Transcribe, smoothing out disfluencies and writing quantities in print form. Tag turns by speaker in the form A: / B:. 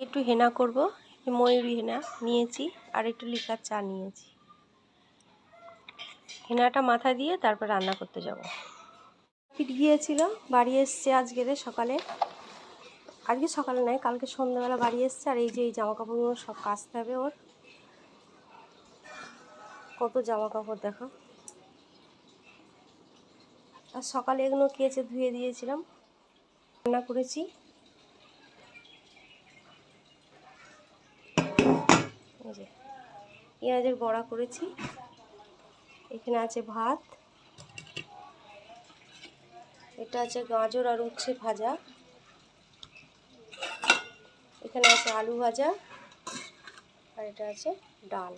A: একটু হেনা করব, ময়ূরী হেনা নিয়েছি আর একটু লিকার চা নিয়েছি। হেনাটা মাথা দিয়ে তারপর রান্না করতে যাব। পিঠ গিয়েছিল, বাড়ি এসছে আজকে সকালে, আজকে সকালে নয় কালকে সন্ধ্যাবেলা বাড়ি এসছে। আর এই যে এই জামা কাপড়গুলো সব কাচতে হবে ওর। কত জামা কাপড় দেখো। আর সকালে এগুলো কেচে ধুয়ে দিয়েছিলাম। রান্না করেছি এই যে পেঁয়াজের বড়া করেছি, এখানে আছে ভাত, এটা আছে গাজর আর উচ্ছে ভাজা, এখানে আছে আলু ভাজা, আর এটা আছে ডাল।